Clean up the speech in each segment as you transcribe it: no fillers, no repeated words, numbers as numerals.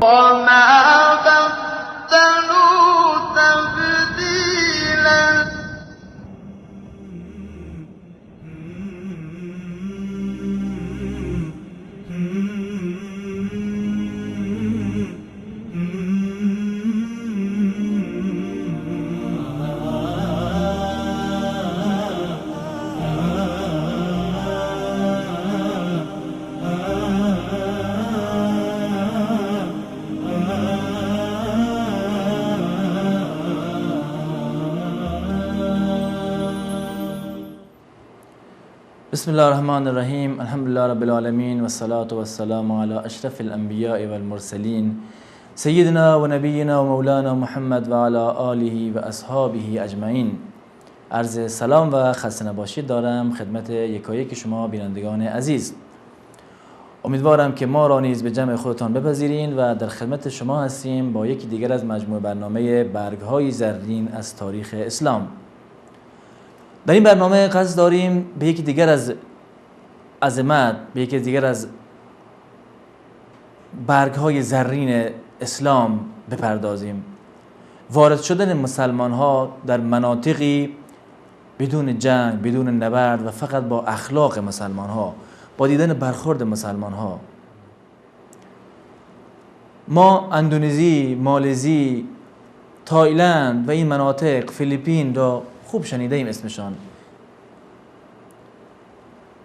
وما بدلوا تبديلا. بسم الله الرحمن الرحیم. الحمد لله رب العالمین و الصلاة و السلام علی اشرف الانبیاء و المرسلین سیدنا و نبینا و مولانا محمد و علی آله و اصحابه اجمعین. عرض سلام و خسته نباشید دارم خدمت یکایک شما بینندگان عزیز. امیدوارم که ما را نیز به جمع خودتان بپذیرین و در خدمت شما هستیم با یکی دیگر از مجموعه برنامه برگ‌های زرین از تاریخ اسلام. در این برنامه قصد داریم به یکی دیگر از عظمت، به یکی دیگر از برگ‌های زرین اسلام بپردازیم. وارد شدن مسلمان‌ها در مناطقی بدون جنگ، بدون نبرد و فقط با اخلاق مسلمان‌ها، با دیدن برخورد مسلمان‌ها. ما اندونزی، مالزی، تایلند و این مناطق، فیلیپین را خوب شنیده ایم اسمشان.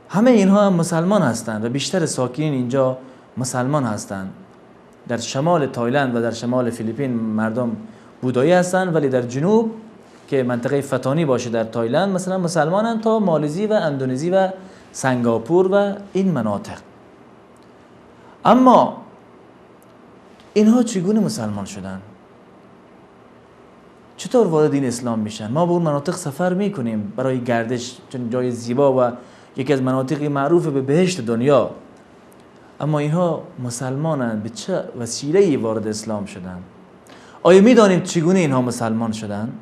همه اینها هم مسلمان هستند و بیشتر ساکنین اینجا مسلمان هستند. در شمال تایلند و در شمال فیلیپین مردم بودایی هستند، ولی در جنوب که منطقه فتانی باشه در تایلند مثلا مسلمانند تا مالزی و اندونزی و سنگاپور و این مناطق. اما اینها چگونه مسلمان شدند؟ چطور وارد این اسلام میشن؟ ما به اون مناطق سفر میکنیم برای گردش، چون جای زیبا و یکی از مناطقی معروف به بهشت دنیا. اما اینها مسلمانند، به چه وسیله‌ای وارد اسلام شدند؟ آیا میدانیم چگونه اینها مسلمان شدند؟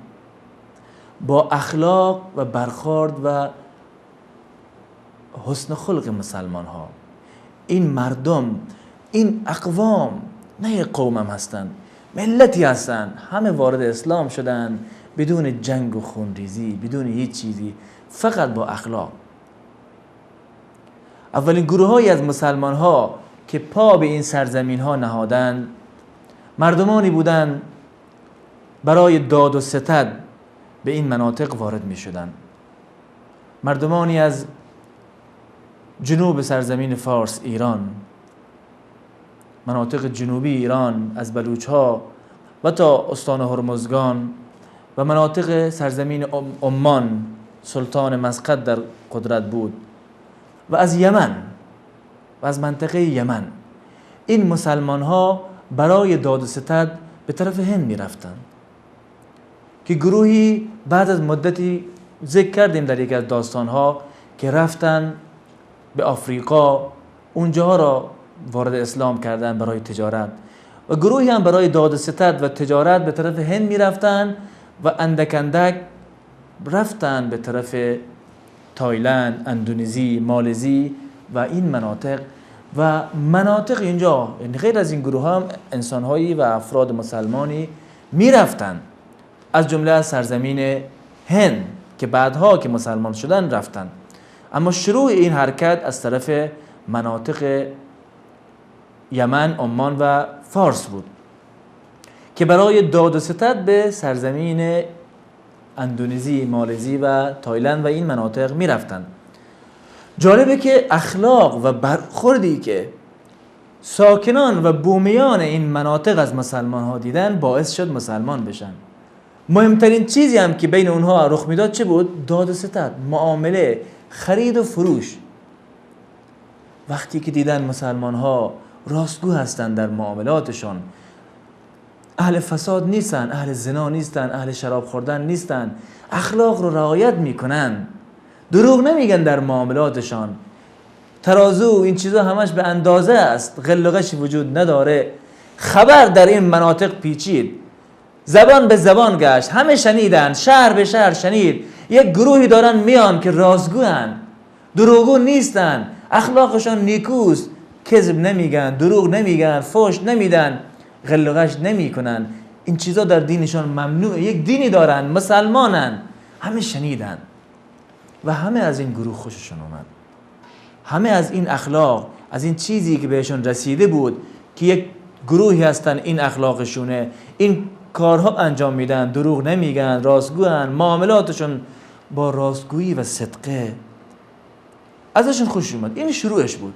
با اخلاق و برخورد و حسن خلق مسلمان ها. این مردم، این اقوام، نه قوم هم هستند، ملتی هستند، همه وارد اسلام شدن بدون جنگ و خونریزی، بدون هیچ چیزی، فقط با اخلاق. اولین گروه‌هایی از مسلمان ها که پا به این سرزمین ها نهادند مردمانی بودند برای داد و ستد به این مناطق وارد می شدند. مردمانی از جنوب سرزمین فارس، ایران، مناطق جنوبی ایران، از بلوچ ها و تا استان هرمزگان و مناطق سرزمین عمان، سلطان مسقط در قدرت بود، و از یمن و از منطقه یمن. این مسلمان ها برای داد و ستد به طرف هند می رفتند که گروهی بعد از مدتی ذکر کردیم در یک از داستان ها که رفتن به آفریقا، اونجا را وارد اسلام کردن برای تجارت، و گروهی هم برای داد و ستد و تجارت به طرف هند می رفتن و اندک اندک رفتن به طرف تایلند، اندونزی، مالزی و این مناطق. و مناطق اینجا، یعنی غیر از این گروه هم انسانهایی و افراد مسلمانی می رفتن، از جمله از سرزمین هند که بعدها که مسلمان شدن رفتن. اما شروع این حرکت از طرف مناطق یمن، عمان و فارس بود که برای داد و ستد به سرزمین اندونزی، مالزی و تایلند و این مناطق می رفتن. جالبه که اخلاق و برخوردی که ساکنان و بومیان این مناطق از مسلمان ها دیدن باعث شد مسلمان بشن. مهمترین چیزی هم که بین اونها رخ میداد چه بود؟ داد و ستد، معامله، خرید و فروش. وقتی که دیدن مسلمان ها راستگو هستند در معاملاتشان، اهل فساد نیستن، اهل زنا نیستن، اهل شراب خوردن نیستن، اخلاق رو رعایت میکنن، دروغ نمیگن در معاملاتشان، ترازو این چیزا همش به اندازه است، غل و غشی وجود نداره. خبر در این مناطق پیچید، زبان به زبان گشت، همه شنیدن، شهر به شهر شنید یک گروهی دارن میان که راستگوان، دروغگو نیستن، اخلاقشان نیکوست، کذب نمیگن، دروغ نمیگن، فحش نمیدن، غل و غش نمی کنن، این چیزا در دینشان ممنوعه، یک دینی دارن، مسلمانن. همه شنیدن و همه از این گروه خوششون اومد، همه از این اخلاق، از این چیزی که بهشون رسیده بود که یک گروهی هستن این اخلاقشونه، این کارها انجام میدن، دروغ نمیگن، راستگوین، معاملاتشون با راستگویی و صدقه، ازشون خوش اومد. این شروعش بود،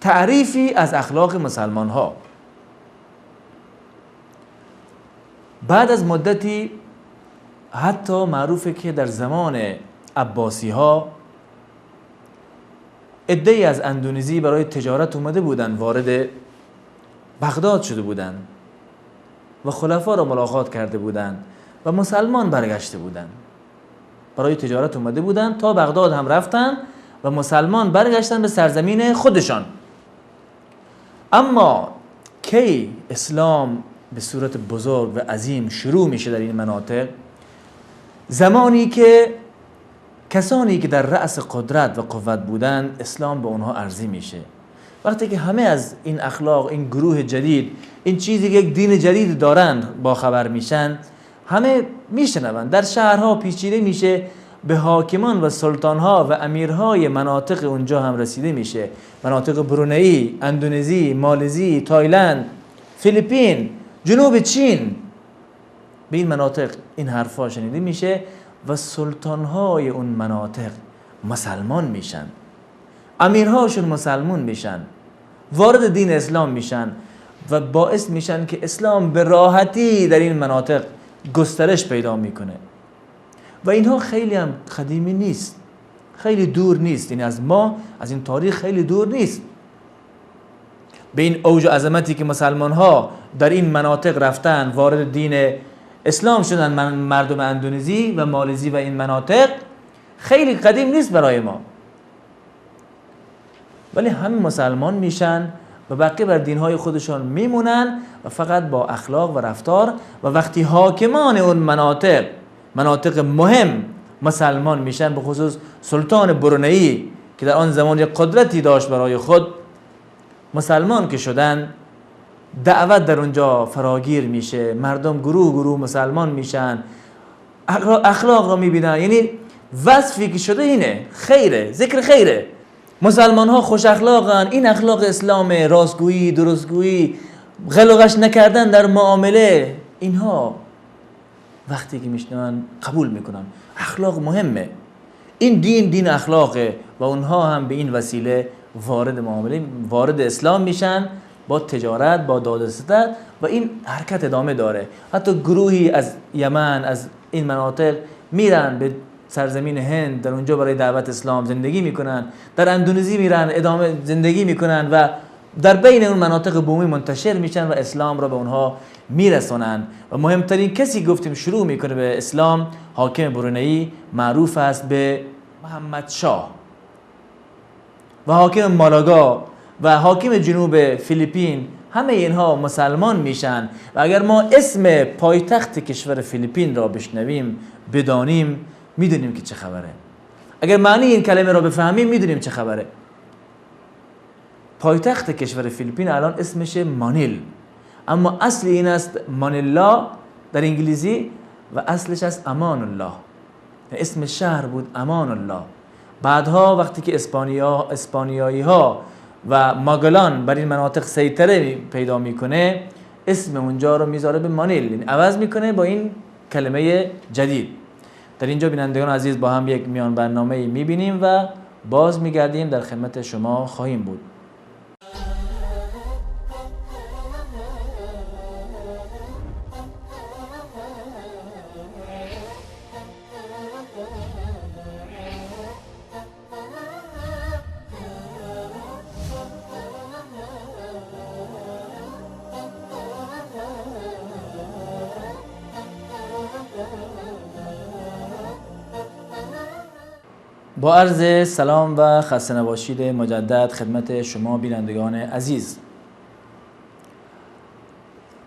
تعریفی از اخلاق مسلمان ها. بعد از مدتی حتی معروفه که در زمان عباسی ها عده‌ای از اندونزی برای تجارت اومده بودن، وارد بغداد شده بودن و خلفا را ملاقات کرده بودن و مسلمان برگشته بودن، برای تجارت اومده بودن، تا بغداد هم رفتن و مسلمان برگشتن به سرزمین خودشان. اما کی اسلام به صورت بزرگ و عظیم شروع میشه در این مناطق؟ زمانی که کسانی که در رأس قدرت و قوت بودن اسلام به اونها عرضه میشه. وقتی که همه از این اخلاق، این گروه جدید، این چیزی که یک دین جدید دارن با خبر میشن، همه میشنون. در شهرها پیچیده میشه، به حاکمان و سلطانها و امیرهای مناطق اونجا هم رسیده میشه. مناطق برونئی، اندونزی، مالزی، تایلند، فیلیپین، جنوب چین، به این مناطق این حرفا شنیده میشه و سلطانهای اون مناطق مسلمان میشن، امیرهاشون مسلمان میشن، وارد دین اسلام میشن و باعث میشن که اسلام به راحتی در این مناطق گسترش پیدا میکنه. و اینها خیلی هم قدیمی نیست، خیلی دور نیست، یعنی از ما، از این تاریخ خیلی دور نیست. به این اوج و عظمتی که مسلمان ها در این مناطق رفتن، وارد دین اسلام شدن، مردم اندونزی و مالزی و این مناطق، خیلی قدیم نیست برای ما. ولی همه مسلمان میشن و بقیه بر دینهای خودشان میمونن و فقط با اخلاق و رفتار. و وقتی حاکمان اون مناطق مهم مسلمان میشن، به خصوص سلطان برونئی که در آن زمان یک قدرتی داشت برای خود، مسلمان که شدن، دعوت در اونجا فراگیر میشه، مردم گروه مسلمان میشن، اخلاق رو میبینن. یعنی وصفی که شده اینه، خیره، ذکر خیره. مسلمان ها خوش اخلاقن، این اخلاق اسلام، راستگویی، درستگویی، غل و غش نکردن در معامله، اینها وقتی که میشنن قبول میکنن. اخلاق مهمه، این دین اخلاقه و اونها هم به این وسیله وارد معامله، وارد اسلام میشن، با تجارت، با دادستر، و این حرکت ادامه داره. حتی گروهی از یمن، از این مناطق میرن به سرزمین هند، در اونجا برای دعوت اسلام زندگی میکنن، در اندونزی میرن ادامه زندگی میکنن و در بین اون مناطق بومی منتشر میشن و اسلام را به اونها میرسونن. و مهمترین کسی گفتیم شروع میکنه به اسلام، حاکم برونئی، معروف است به محمد شاه، و حاکم مالاگا و حاکم جنوب فیلیپین، همه اینها مسلمان میشن. و اگر ما اسم پایتخت کشور فیلیپین را بشنویم، بدانیم، میدونیم که چه خبره. اگر معنی این کلمه را بفهمیم، میدونیم چه خبره. پایتخت کشور فیلیپین الان اسمش مانیل، اما اصل این است مانیلا در انگلیسی و اصلش از امان الله، اسم شهر بود امان الله. بعدها وقتی که اسپانیایی ها و ماگلان بر این مناطق سیطره پیدا میکنه، اسم اونجا رو میذاره به مانیل، یعنی عوض میکنه با این کلمه جدید. در اینجا بینندگان عزیز با هم یک میان برنامه میبینیم و باز میگردیم، در خدمت شما خواهیم بود. با عرض سلام و خسته نباشید مجدد خدمت شما بینندگان عزیز.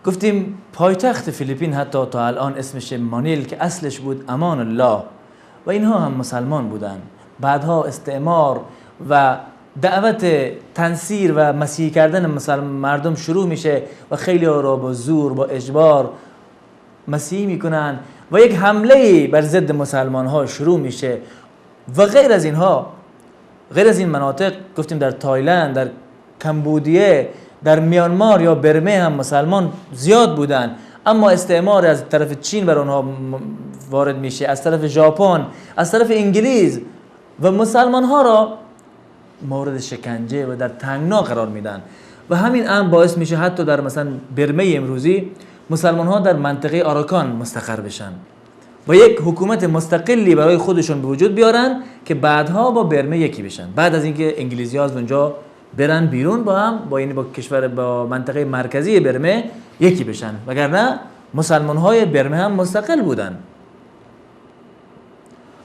گفتیم پایتخت فیلیپین حتی تا الان اسمش مانیل که اصلش بود امان الله، و اینها هم مسلمان بودن. بعدها استعمار و دعوت تنصیر و مسیحی کردن مردم شروع میشه و خیلی ها را با زور با اجبار مسیحی میکنن و یک حمله بر ضد مسلمان ها شروع میشه و غیر از اینها، غیر از این مناطق گفتیم در تایلند، در کمبودیه، در میانمار یا برمه هم مسلمان زیاد بودن، اما استعمار از طرف چین بر اونها وارد میشه، از طرف ژاپن، از طرف انگلیس و مسلمان ها را مورد شکنجه و در تنگنا قرار میدن و همین امر باعث میشه حتی در مثلا برمه امروزی مسلمان ها در منطقه آراکان مستقر بشن و یک حکومت مستقلی برای خودشون به وجود بیارن که بعدها با برمه یکی بشن، بعد از اینکه انگلیسی ها از اونجا برن بیرون با هم با کشور با منطقه مرکزی برمه یکی بشن، وگرنه مسلمان های برمه هم مستقل بودن.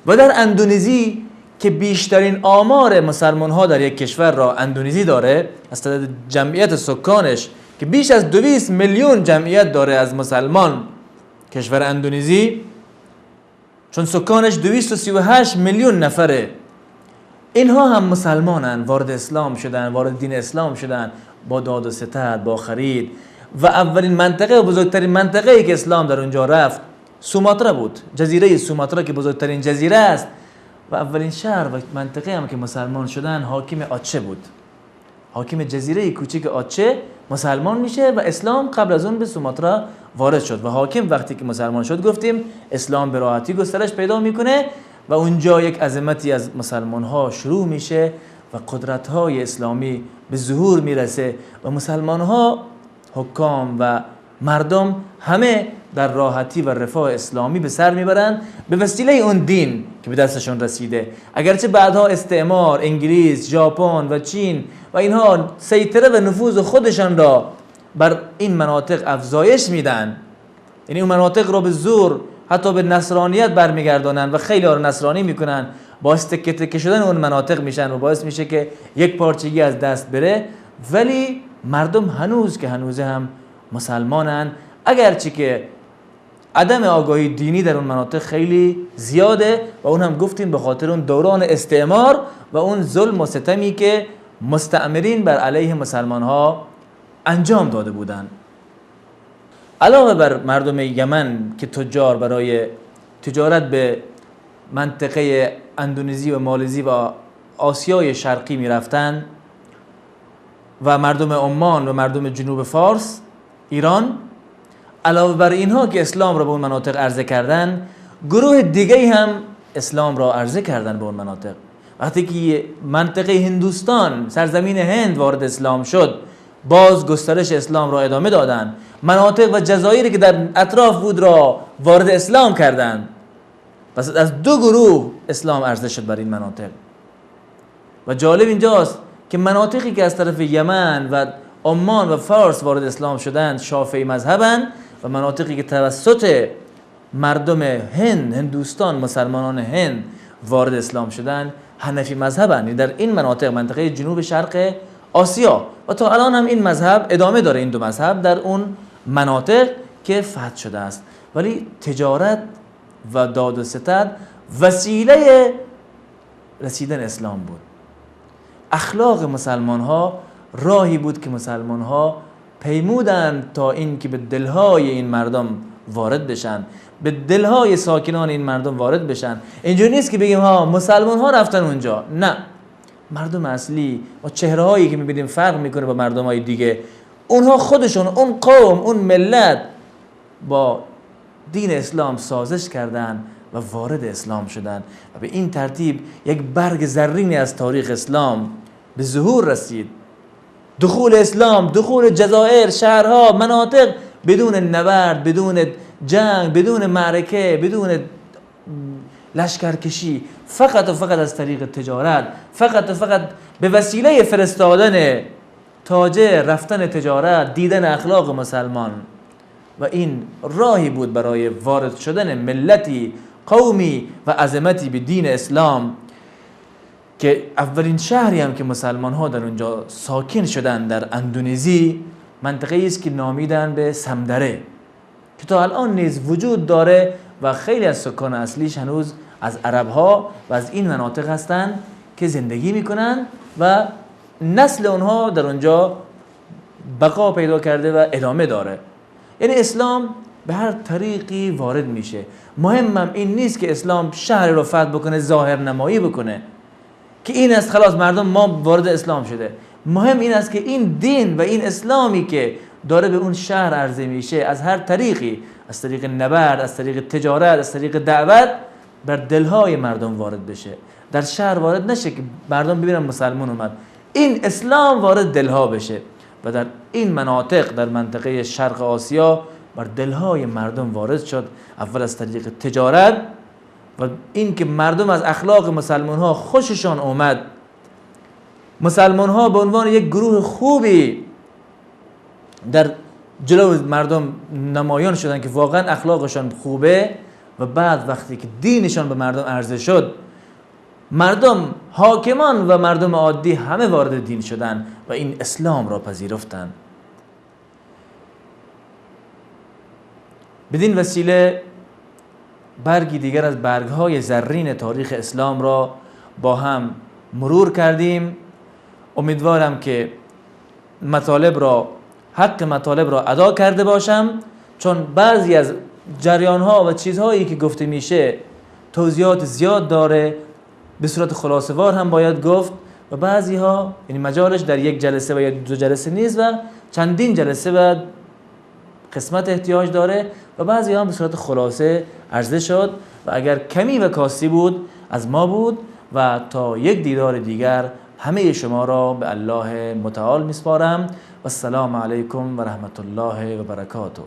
و در اندونزی که بیشترین آمار مسلمان ها در یک کشور را اندونزی داره، از تعداد جمعیت سکانش که بیش از 200 میلیون جمعیت داره از مسلمان کشور اندونزی، چون سکانش 238 میلیون نفره، اینها هم مسلمانن، وارد اسلام شدن، وارد دین اسلام شدن با داد و ستد، با خرید و اولین منطقه و بزرگترین منطقه ای که اسلام در اونجا رفت سوماترا بود، جزیره سوماترا که بزرگترین جزیره است و اولین شهر و منطقه هم که مسلمان شدن حاکم آچه بود. حاکم جزیره کوچیک آچه مسلمان میشه و اسلام قبل از اون به سوماترا وارد شد و حاکم وقتی که مسلمان شد گفتیم اسلام به راحتی گسترش پیدا میکنه و اونجا یک عظمتی از مسلمان ها شروع میشه و قدرت های اسلامی به ظهور میرسه و مسلمان ها، حکام و مردم همه در راحتی و رفاه اسلامی به سر میبرند به وسیله اون دین که به دستشون رسیده. اگرچه بعدها استعمار، انگلیس، ژاپن و چین و اینها سیطره و نفوذ خودشان را بر این مناطق افزایش میدن، یعنی اون مناطق را به زور حتی به نصرانیت برمیگردانن و خیلی ها رو نصرانی میکنن، باعث تکه تکه شدن اون مناطق میشن و باعث میشه که یک پارچگی از دست بره، ولی مردم هنوز که هنوز هم مسلمانن، اگرچه که عدم آگاهی دینی در اون مناطق خیلی زیاده و اون هم گفتیم به خاطر اون دوران استعمار و اون ظلم و ستمی که مستعمرین بر علیه مسلمان ها انجام داده بودند. علاوه بر مردم یمن که تجار برای تجارت به منطقه اندونزی و مالزی و آسیای شرقی می رفتن و مردم عمان و مردم جنوب فارس، ایران، علاوه بر اینها که اسلام را به اون مناطق عرضه کردن، گروه دیگه هم اسلام را عرضه کردن به اون مناطق. وقتی که منطقه هندوستان، سرزمین هند وارد اسلام شد، باز گسترش اسلام را ادامه دادن، مناطق و جزایری که در اطراف بود را وارد اسلام کردند. پس از دو گروه اسلام عرضه شد بر این مناطق. و جالب اینجاست که مناطقی که از طرف یمن و عمان و فارس وارد اسلام شدند شافعی مذهبند و مناطقی که توسط مردم هندوستان، مسلمانان هند وارد اسلام شدند حنفی مذهبند. در این منطقه جنوب شرق آسیا و تا الان هم این مذهب ادامه داره، این دو مذهب در اون مناطق که فتح شده است. ولی تجارت و داد و ستد وسیله رسیدن اسلام بود. اخلاق مسلمان ها راهی بود که مسلمان ها پیمودند تا این که به دلهای این مردم وارد بشن، به دلهای ساکنان این مردم وارد بشن. اینجوری نیست که بگیم ها مسلمان ها رفتن اونجا، نه، مردم اصلی و چهره هایی که میبینیم فرق میکنه با مردم های دیگه، اونها خودشون، اون قوم، اون ملت با دین اسلام سازش کردن و وارد اسلام شدن و به این ترتیب یک برگ زرینی از تاریخ اسلام به ظهور رسید. دخول اسلام، دخول جزایر، شهرها، مناطق بدون نبرد، بدون جنگ، بدون معرکه، بدون لشکرکشی، فقط و فقط از طریق تجارت، فقط و فقط به وسیله فرستادن تاجر، رفتن تجارت، دیدن اخلاق مسلمان. و این راهی بود برای وارد شدن ملتی، قومی و عظمتی به دین اسلام که اولین شهری هم که مسلمان ها در اونجا ساکن شدن در اندونزی منطقه‌ای است که نامیدن به سمدره که تا الان نیز وجود داره و خیلی از سکان اصلیش هنوز از عرب ها و از این مناطق هستند که زندگی میکنن و نسل اونها در اونجا بقا پیدا کرده و ادامه داره. یعنی اسلام به هر طریقی وارد میشه. مهمم این نیست که اسلام شهر رو فتح بکنه، ظاهر نمایی بکنه که این است خلاص مردم ما وارد اسلام شده. مهم این است که این دین و این اسلامی که داره به اون شهر عرضه میشه از هر طریقی، از طریق نبرد، از طریق تجارت، از طریق دعوت، بر دلهای مردم وارد بشه. در شهر وارد نشه که مردم ببینن مسلمان اومد، این اسلام وارد دلها بشه و در این مناطق، در منطقه شرق آسیا، بر دلهای مردم وارد شد. اول از طریق تجارت و این که مردم از اخلاق مسلمان ها خوششان اومد، مسلمان ها به عنوان یک گروه خوبی در جلو مردم نمایان شدن که واقعا اخلاقشان خوبه و بعد وقتی که دینشان به مردم عرضه شد، مردم، حاکمان و مردم عادی همه وارد دین شدن و این اسلام را پذیرفتند. بدین وسیله برگی دیگر از برگهای زرین تاریخ اسلام را با هم مرور کردیم. امیدوارم که حق مطالب را ادا کرده باشم، چون بعضی از جریان‌ها و چیزهایی که گفته میشه توضیحات زیاد داره، به صورت خلاصه وار هم باید گفت و بعضی ها یعنی مجالش در یک جلسه و یا دو جلسه نیست و چندین جلسه و قسمت احتیاج داره و بعضی ها به صورت خلاصه عرضه شد و اگر کمی و کاستی بود از ما بود و تا یک دیدار دیگر همه شما را به الله متعال میسپارم و السلام علیکم و رحمت الله و برکاته.